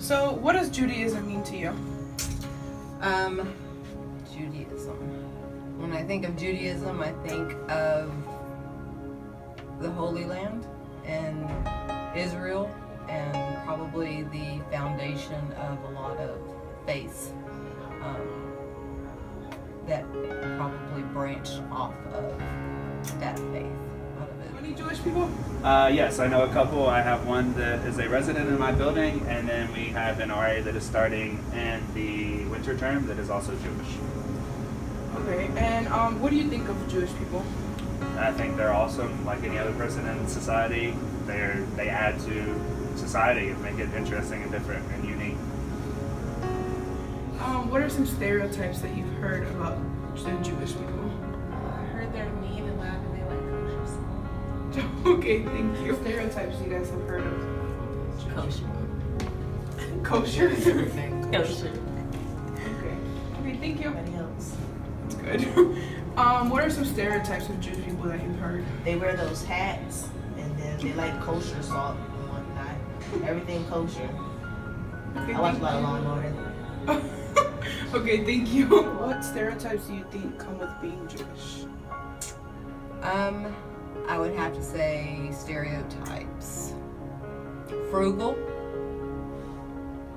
So, what does Judaism mean to you? Judaism. When I think of Judaism, I think of the Holy Land and Israel, and probably the foundation of a lot of faiths that probably branched off of that faith. Out of it. Any Jewish people? Yes, I know a couple. I have one that is a resident in my building, and then we have an RA that is starting in the winter term that is also Jewish. Okay, and what do you think of Jewish people? I think they're awesome, like any other person in society. They add to society and make it interesting and different and unique. What are some stereotypes that you've heard about the Jewish people? I heard they're mean and loud and they like kosher stuff. Okay, thank you. Stereotypes you guys have heard of? Kosher. Kosher? Kosher. Okay. Okay, thank you. Nobody else. That's good. What are some stereotypes of Jewish people that you've heard? They wear those hats and then they like kosher salt and whatnot. Everything kosher. Okay, I watch thank a lot of you. Law and Order. Okay, thank you. What stereotypes do you think come with being Jewish? I would have to say stereotypes. Frugal.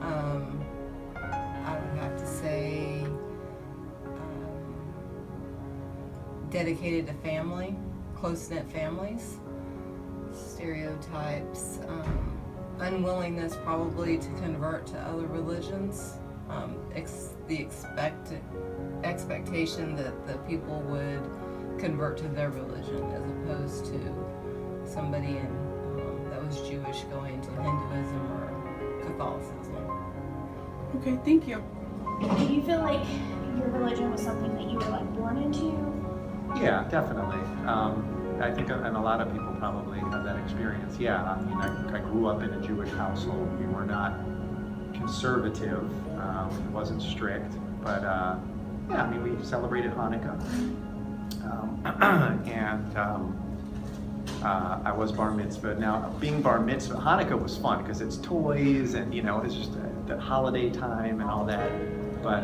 I would have to say dedicated to family, close-knit families. Stereotypes. Unwillingness probably to convert to other religions. The expectation that the people would convert to their religion as opposed to somebody that was Jewish going to Hinduism or Catholicism. Okay, thank you. Do you feel like your religion was something that you were like born into? Yeah, definitely. I think, and a lot of people probably have that experience. Yeah, I mean, I grew up in a Jewish household. We were not conservative. It wasn't strict, but yeah, I mean, we celebrated Hanukkah, and I was bar mitzvah. Now, being bar mitzvah, Hanukkah was fun because it's toys and it's just the holiday time and all that. But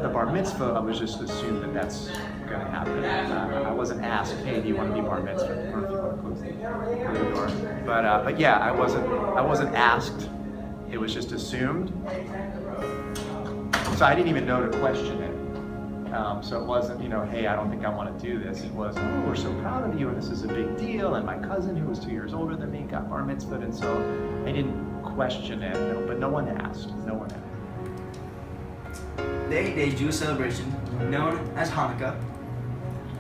the bar mitzvah, I was just assumed that that's going to happen. I wasn't asked, hey, do you want to be bar mitzvah, or if you want to close the door. But yeah, I wasn't asked. It was just assumed. So I didn't even know to question it. So it wasn't, hey, I don't think I want to do this. It was, oh, we're so proud of you, and this is a big deal. And my cousin, who was 2 years older than me, got bar mitzvahed, and so I didn't question it. No, but no one asked. No one asked. The 8-day Jewish celebration, known as Hanukkah,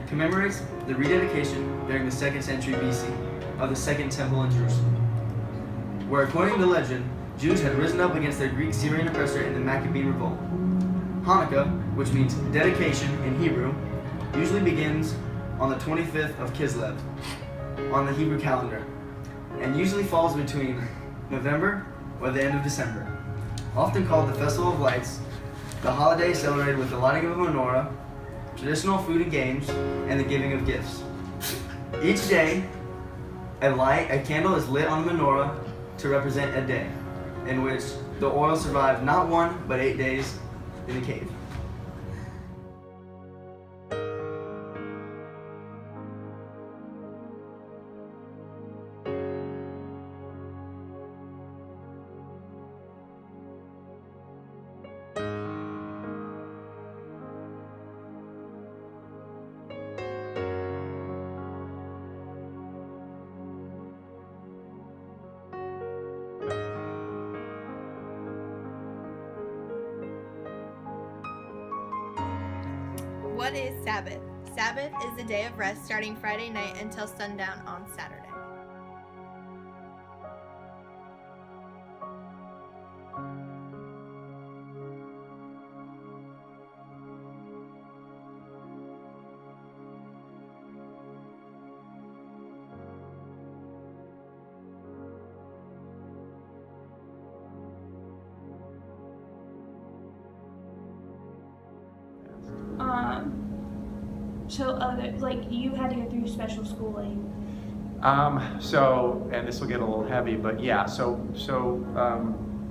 commemorates the rededication during the 2nd century BC of the Second Temple in Jerusalem, where according to legend, Jews had risen up against their Greek-Syrian oppressor in the Maccabean Revolt. Hanukkah, which means dedication in Hebrew, usually begins on the 25th of Kislev on the Hebrew calendar, and usually falls between November or the end of December. Often called the Festival of Lights, the holiday is celebrated with the lighting of a menorah, traditional food and games, and the giving of gifts. Each day, a candle is lit on the menorah to represent a day, in which the oil survived not 1, but 8 days in the cave. What is Sabbath? Sabbath is a day of rest starting Friday night until sundown on Saturday. So other, like, you had to go through special schooling. So, and this will get a little heavy, but yeah,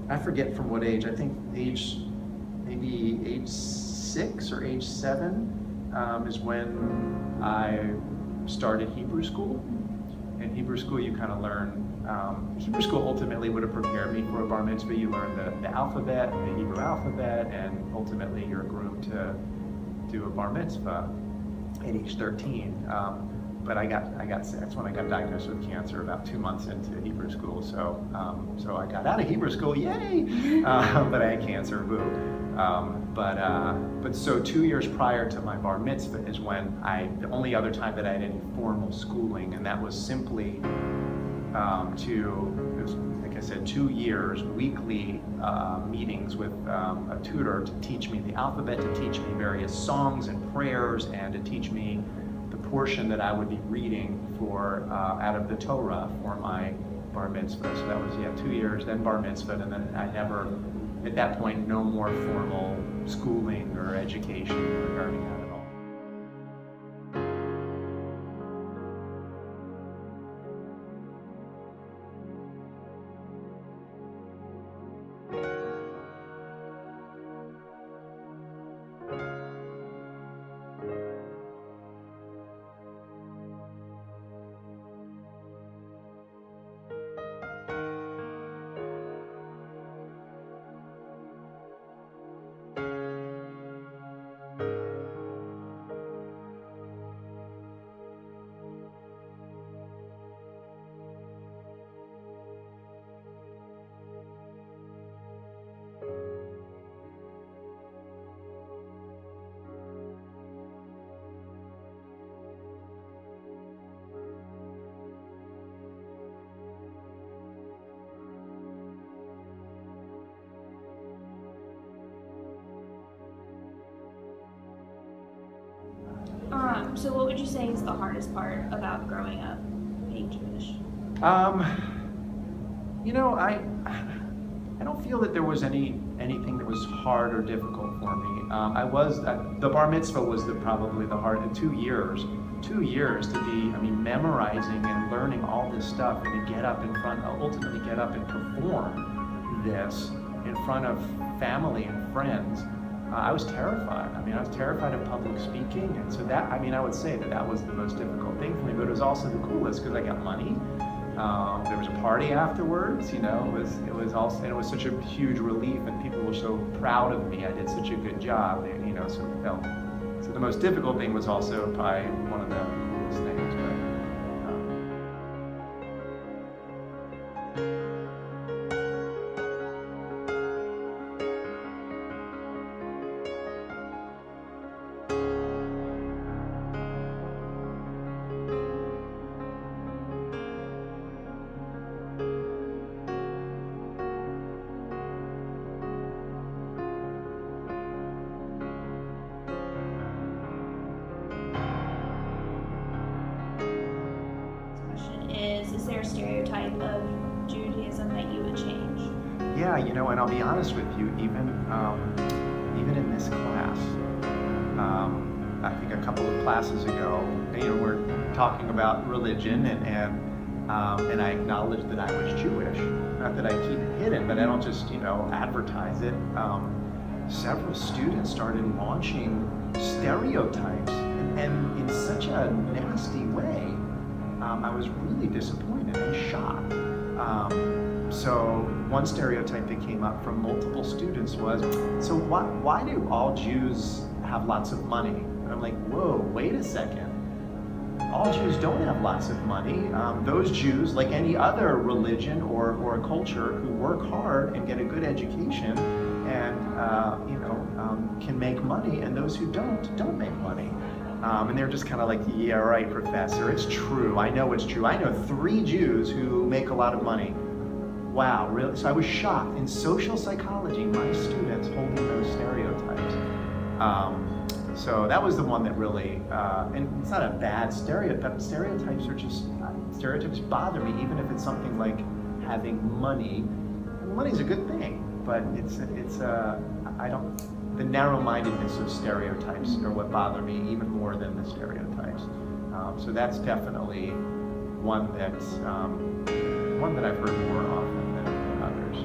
I forget from what age, I think maybe age 6 or age 7 is when I started Hebrew school. In Hebrew school, you kind of learn, Hebrew school ultimately would have prepared me for a bar mitzvah. You learn the alphabet, the Hebrew alphabet, and ultimately you're groomed to do a bar mitzvah at age 13. But I got sick. That's when I got diagnosed with cancer about 2 months into Hebrew school. So I got out of Hebrew school, yay! But I had cancer, boo. But so 2 years prior to my bar mitzvah is when the only other time that I had any formal schooling, and that was simply it was, like I said, 2 years, weekly meetings with a tutor to teach me the alphabet, to teach me various songs and prayers, and to teach me the portion that I would be reading for out of the Torah for my bar mitzvah. So that was 2 years, then bar mitzvah, and then I never, at that point, no more formal schooling or education regarding that at all. So what would you say is the hardest part about growing up being Jewish? I don't feel that there was anything that was hard or difficult for me. The bar mitzvah was probably the hard. 2 years to be, memorizing and learning all this stuff, and to ultimately get up and perform this in front of family and friends. I was terrified. I was terrified of public speaking, and so that, I would say that was the most difficult thing for me, but it was also the coolest because I got money. There was a party afterwards, it was such a huge relief, and people were so proud of me. I did such a good job, so the most difficult thing was also probably one of the coolest things. Is there a stereotype of Judaism that you would change? Yeah, and I'll be honest with you, even in this class, I think a couple of classes ago, we're talking about religion, and I acknowledged that I was Jewish. Not that I keep it hidden, but I don't just advertise it. Several students started launching stereotypes, and in such a nasty way. I was really disappointed and shocked. So one stereotype that came up from multiple students was, so why do all Jews have lots of money? And I'm like, whoa, wait a second. All Jews don't have lots of money. Those Jews, like any other religion or culture, who work hard and get a good education and can make money, and those who don't make money. And they're just kind of like, yeah, right, professor, it's true. I know it's true. I know 3 Jews who make a lot of money. Wow, really? So I was shocked. In social psychology, my students holding those stereotypes. So that was the one that really, and it's not a bad stereotype. Stereotypes bother me, even if it's something like having money. And money's a good thing, but the narrow-mindedness of stereotypes are what bother me even more than the stereotypes. So that's definitely one that I've heard more often than others.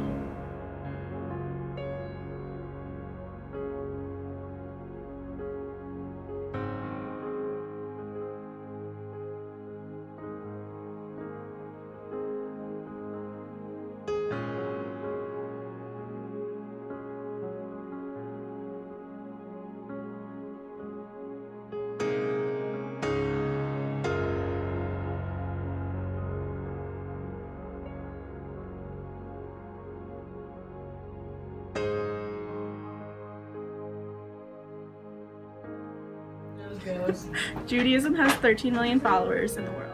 Judaism has 13 million followers in the world.